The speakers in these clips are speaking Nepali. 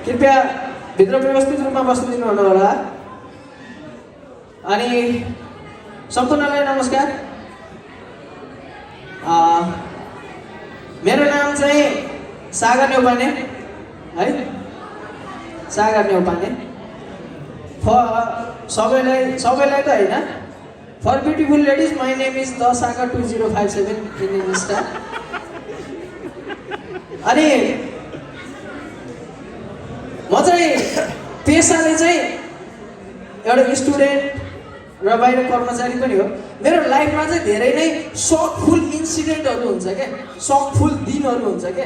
कृपया भित्र व्यवस्थित रूपमा बसिदिनु होला। अनि सम्पूर्णलाई नमस्कार। मेरो नाम चाहिँ सागर नेउपाने है, सागर नेउपाने। सबैलाई त होइन, for beautiful ladies my name is the Sagar 2057 in insta. अनि म चाहिँ पेसाले चाहिँ एउटा स्टुडेन्ट र बाहिर कर्मचारी पनि हो। मेरो लाइफमा चाहिँ धेरै नै सकफुल इन्सिडेन्टहरू हुन्छ क्या, सकफुल दिनहरू हुन्छ क्या,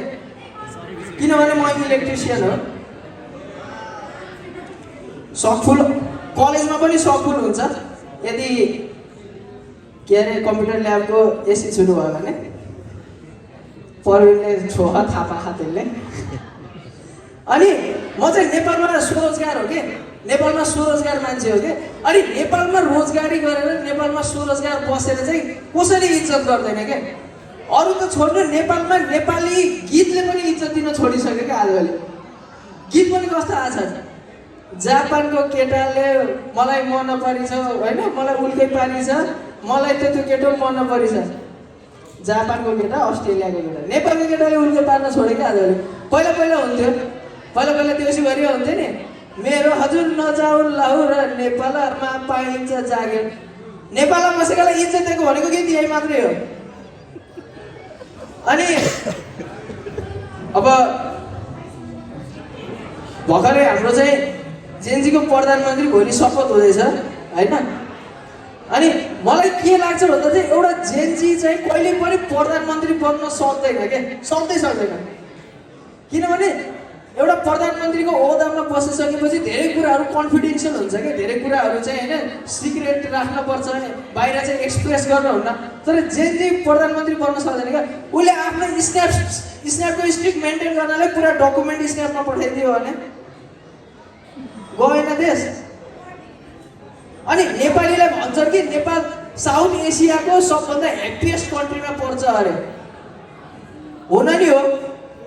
किनभने म इलेक्ट्रिसियन हो। सकफुल कलेजमा पनि सकफुल हुन्छ। यदि के अरे कम्प्युटर ल्याबको एसी छुनु भयो भने प्रवीणले छोहा थापा त्यसले। अनि म चाहिँ नेपालमा स्वरोजगार हो कि, नेपालमा स्वरोजगार मान्छे हो कि। अनि नेपालमा रोजगारी गरेर नेपालमा स्वरोजगार बसेर चाहिँ कसैले इज्जत गर्दैन क्या। अरू त छोड्नु, नेपालमा नेपाली गीतले पनि इज्जत दिन छोडिसक्यो क्या आजकल। गीत पनि कस्तो आछ, जापानको केटाले मलाई मन नपरिछ होइन, मलाई उल्कै पारिछ, मलाई त त्यो केटो मन नपरिछ। जापानको केटा, अस्ट्रेलियाको केटा, नेपालको केटाले उल्कै पार्न छोड्यो क्या आजकल। पहिला पहिला हुन्थ्यो, पहिला पहिला त्यो गरियो हुन्थ्यो नि, मेरो हजुर नजाउँ लाहुर नेपालमा पाइन्छ जागिर। नेपालमा बसेकालाई इज्जत दिएको भनेको गीत यही मात्रै हो। अनि अब भर्खरै हाम्रो चाहिँ जेनजीको प्रधानमन्त्री भोलि शपथ हुँदैछ होइन। अनि मलाई के लाग्छ भन्दा चाहिँ एउटा जेनजी चाहिँ कहिले पनि प्रधानमन्त्री बन्न सक्दैन क्या, सक्दैन। किनभने एउटा प्रधानमन्त्रीको ओहदामा बसिसकेपछि धेरै कुराहरू कन्फिडेन्सियल हुन्छ क्या, धेरै कुराहरू चाहिँ होइन सिक्रेट राख्नुपर्छ, बाहिर चाहिँ एक्सप्रेस गर्नुहुन्न। तर जेनजी प्रधानमन्त्री बन्न सक्दैन क्या। उसले आफ्नो स्न्यापको स्ट्रिक मेन्टेन गर्नलाई पुरा डकुमेन्ट स्न्यापमा पठाइदियो भने गएन देश। अनि नेपालीलाई भन्छन् कि नेपाल साउथ एसियाको सबभन्दा ह्याप्पिएस्ट कन्ट्रीमा पर्छ अरे। हुन नि हो,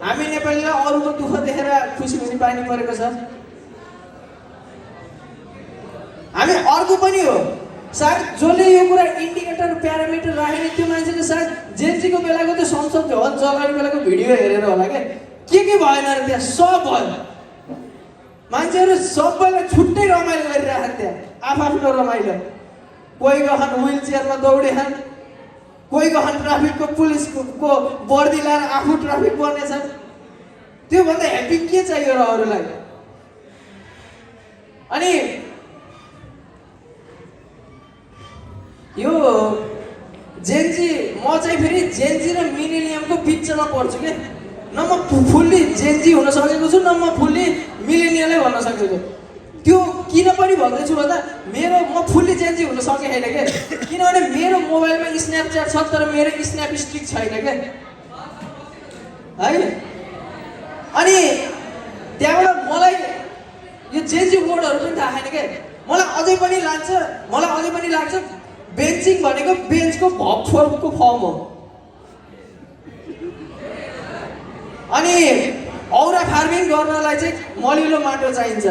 हामी नेपालीलाई अरूको दुःख देखेर खुसी हुने बानी परेको छ। हामी अर्को पनि हो, सायद जसले यो कुरा इन्डिकेटर प्यारामिटर राखेर त्यो मान्छेले सायद जेनजीको बेलाको त्यो संसद भवन जलाउने बेलाको भिडियो हेरेर होला क्या, के भएन अरे त्यहाँ सब भयो। मान्छेहरू सबैलाई छुट्टै रमाइलो गरिरहेछन् त्यहाँ, आफ्नो रमाइलो। कोही गहन व्हिल चेयरमा दौडेछन्, कोही गहन ट्राफिकको पुलिसको वर्दी लाएर आफू ट्राफिक बन्नेछन्। त्योभन्दा ह्याप्पी के चाहियो र अरूलाई। अनि यो जेनजी, म चाहिँ फेरि जेनजी र मिलेनियमको बिचमा पर्छु क्या। न म फुल्ली जेनजी हुन सकेको छु, न म फुल्ली मिलेनियलै भन्न सकेको। त्यो किन पनि भन्दैछु भन्दा म फुल्ली जेनजी हुन सकेँ छैन क्या, किनभने मेरो मोबाइलमा स्न्यापच्याट छ तर मेरो स्न्याप स्टिक छैन क्या है। अनि त्यहाँबाट मलाई यो जेनजी वर्डहरू पनि थाहा छैन क्या। मलाई अझै पनि लाग्छ बेन्चिङ भनेको बेन्चको भपको फर्म हो। अनि औरा फार्मिङ गर्नलाई चाहिँ मलिलो माटो चाहिन्छ।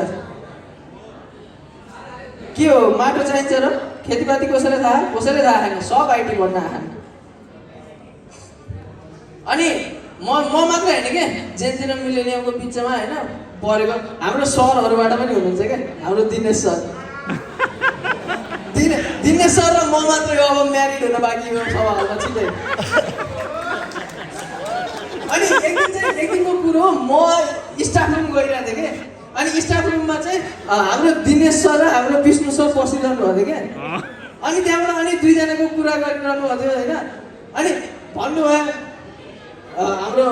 के हो माटो चाहिन्छ र खेतीपाती कसैले थाहा छैन, सब आइटी बन्न आएन। अनि म मात्रै होइन क्या जेनजी र मिलेनियमको बिचमा होइन परेको। हाम्रो सरहरूबाट पनि हुनुहुन्छ क्या, हाम्रो दिनेश सर, दिनेश सर र म मात्रै अब म्यारिड हुन बाँकी छ होला छिटै। अनि एक दिनको कुरो, म स्टाफ रुम गइरहेको थिएँ कि। अनि स्टाफ रुममा चाहिँ हाम्रो दिनेश सर र हाम्रो विष्णु सर बसिरहनु भएको थियो क्या। अनि त्यहाँबाट अनि दुईजनाको कुरा गरिरहनु भएको थियो होइन। अनि भन्नुभयो हाम्रो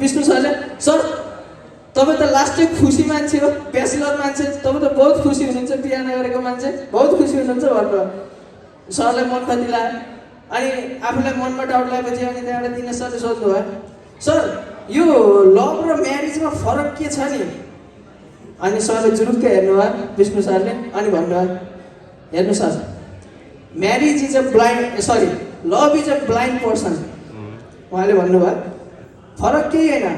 विष्णु सरले, सर तपाईँ त लास्टै खुसी मान्छे हो, ब्याचलर मान्छे, तपाईँ त बहुत खुसी हुनुहुन्छ, बिहा नगरेको मान्छे बहुत खुसी हुनुहुन्छ भन्नुभयो। सरलाई मन कति लाग्यो। अनि आफूलाई मनमा डाउट लागेपछि अनि त्यहाँबाट दिनेश सरले सोध्नुभयो, सर यो लभ र म्यारिजमा फरक के छ नि? अनि सरले जुरुक्कै हेर्नुभयो विष्णु सरले, अनि भन्नुभयो, हेर्नु sir, love is a blind person. उहाँले भन्नुभयो फरक केही होइन।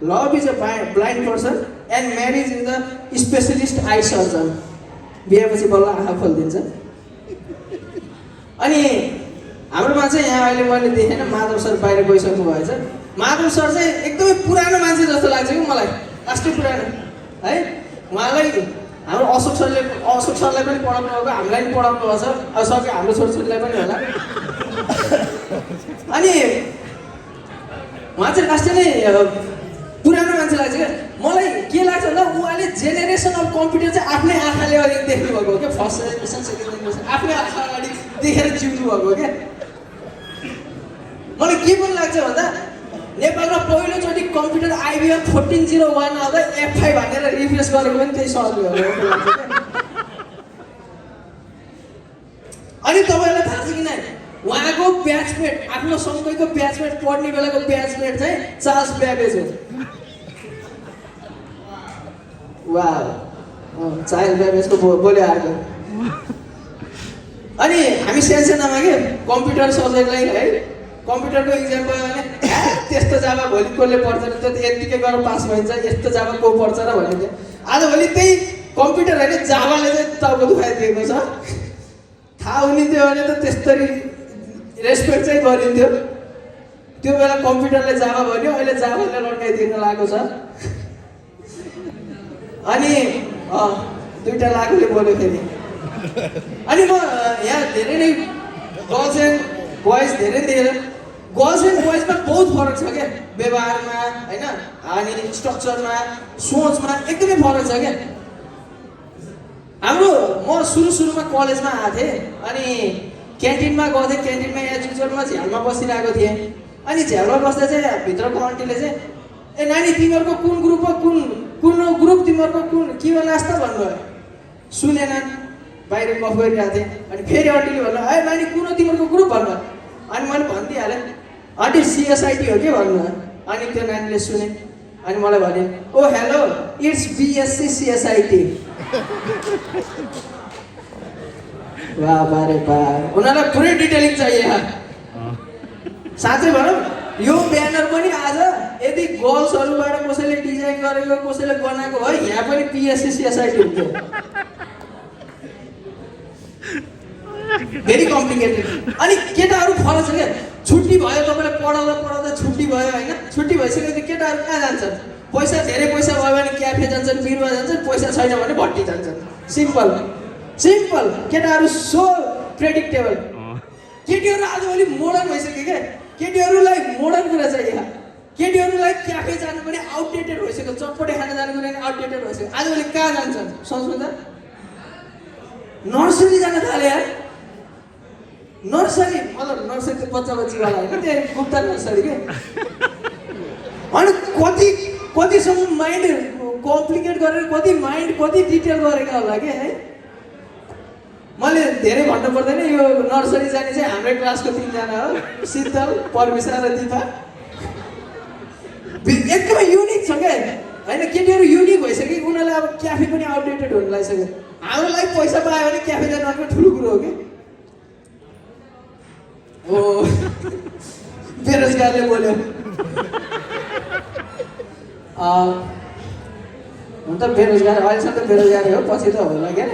Love is a blind person and marriage is the specialist eye surgeon. बिहेपछि बल्ल आँखा खोलिदिन्छ। अनि हाम्रोमा चाहिँ यहाँ अहिले मैले देखेन माधव सर बाहिर गइसक्नु भएछ। माधव सर चाहिँ एकदमै पुरानो मान्छे जस्तो लाग्छ कि मलाई, लास्टै पुरानो है। उहाँलाई हाम्रो अशोक सरलाई पनि पढाउनु भएको, हामीलाई पनि पढाउनु भएको छ, अब सक्यो हाम्रो छोरीछोरीलाई पनि होला। अनि उहाँ चाहिँ लास्टै नै पुरानो मान्छे लाग्छ क्या। मलाई के लाग्छ भन्दा उहाँले जेनेरेसन अफ कम्प्युटर चाहिँ आफ्नै आँखाले अलिक देख्नु भएको हो क्या। फर्स्ट जेनेरेसन सेकेन्ड जेनेरेसन आफ्नै आँखा अगाडि देखेर जिउनु भएको क्या। मलाई के पनि लाग्छ भन्दा नेपालमा पहिलोचोटि कम्प्युटर IBM 1401 आउँदा F5 भनेर रिफ्रेस गरेको पनि त्यही सरले हो जस्तो लाग्छ क्या। अनि तपाईँलाई थाहा छ कि नै उहाँको ब्याचमेट, आफ्नो सँगैको ब्याचमेट, पढ्ने बेलाको ब्याचमेट चाहिँ चार्ल्स ब्याबेज हो। वाह, चार्ल्स ब्याबेजको बोल्यो आएको। अनि हामी सानसानामा के कम्प्युटर सब्जेक्टलाई है कम्प्युटरको इक्जाम भयो भने त्यस्तो जाबा भोलि कसले पढ्छ र त्यो यतिकै गरेर पास भइन्छ, यस्तो जाबा को पढ्छ र भनिन्छ। आजभोलि त्यही कम्प्युटर होइन जाबाले चाहिँ टाउको दुखाइदिएको छ। थाहा हुने थियो भने त त्यस्तरी रेस्पेक्ट चाहिँ गरिन्थ्यो। त्यो बेला कम्प्युटरले जाबा भन्यो, अहिले जाबाले लड्काइदिन लागेको छ। अनि दुईवटा लागुले बोल्यो फेरि। अनि म यहाँ धेरै नै गर्ल्स एन्ड बोइज धेरै धेरै गर्ल्स एन्ड बोइजमा बहुत फरक छ क्या। व्यवहारमा होइन, अनि स्ट्रक्चरमा, सोचमा एकदमै फरक छ क्या। हाम्रो म सुरुमा कलेजमा आएको थिएँ अनि क्यान्टिनमा गएको थिएँ। क्यान्टिनमा एज युजुअल म झ्यालमा बसिरहेको थिएँ। अनि झ्यालमा बस्दा चाहिँ भित्रको आन्टीले चाहिँ ए नानी तिमीहरूको कुन ग्रुप हो, कुन ग्रुप तिमीहरूको कुन के हो नास्ता भन्नुभयो। सुनेन, बाहिर गफ गरिरहेको थिएँ। अनि फेरि आन्टीले भन्नु है नानी कुन हो तिमीहरूको ग्रुप भन्नुभयो। अनि मैले भनिदिइहालेँ आन्टी CSIT हो कि भन्नुभयो। अनि त्यो नानीले सुने अनि मलाई भने ओ हेलो इट्स BSc CSIT। वाह बारे वाह, उनीहरूलाई पुरै डिटेलिङ चाहियो। साँच्चै भनौँ यो ब्यानर पनि आज यदि गर्ल्सहरूबाट कसैले डिजाइन गरेको, कसैले बनाएको भए यहाँ पनि BSc CSIT हुन्थ्यो। Very complicated. अनि केटाहरू फरक छ क्या। छुट्टी भयो, तपाईँले पढाउँदा छुट्टी भयो होइन, छुट्टी भइसकेपछि केटाहरू कहाँ जान्छन्? धेरै पैसा भयो भने क्याफे जान्छन्, बिरुवा जान्छन्, पैसा छैन भने भट्टी जान्छन्। सिम्पल केटाहरू सो प्रेडिक्टेबल। केटीहरू आजभोलि मोडर्न भइसक्यो क्या। केटीहरूलाई मोडर्न कुरा चाहियो। केटीहरूलाई क्याफे जानु पनि आउटडेटेड भइसक्यो, चटपटे खाना जानु पनि आउटडेटेड भइसक्यो। आजभोलि कहाँ जान्छन् सोच्नु त? नर्सरी जान थाले यार। नर्सरी मतलब नर्सरी त बच्चा-बच्चीवाला होइन, त्यो गुप्ता नर्सरी के। अनि कतिसम्म माइन्ड कम्प्लिकेट गरेर कति डिटेल गरेका होला कि है। मैले धेरै भन्नु पर्दैन, यो नर्सरी जाने चाहिँ हाम्रै क्लासको 3 जना हो, शीतल, परमिसा र दिपा। एकदमै युनिक छ क्या होइन। केटीहरू युनिक भइसक्यो, उनीहरूलाई अब क्याफे पनि आउटडेटेड हुन लागिसक्यो। हाम्रो लागि पैसा पायो भने क्याफे जानु अर्को ठुलो कुरो हो कि। ओ बेरोजगारले बोल्यो। हुन त बेरोजगार अहिलेसम्म त बेरोजगारै हो, पछि त होला क्या।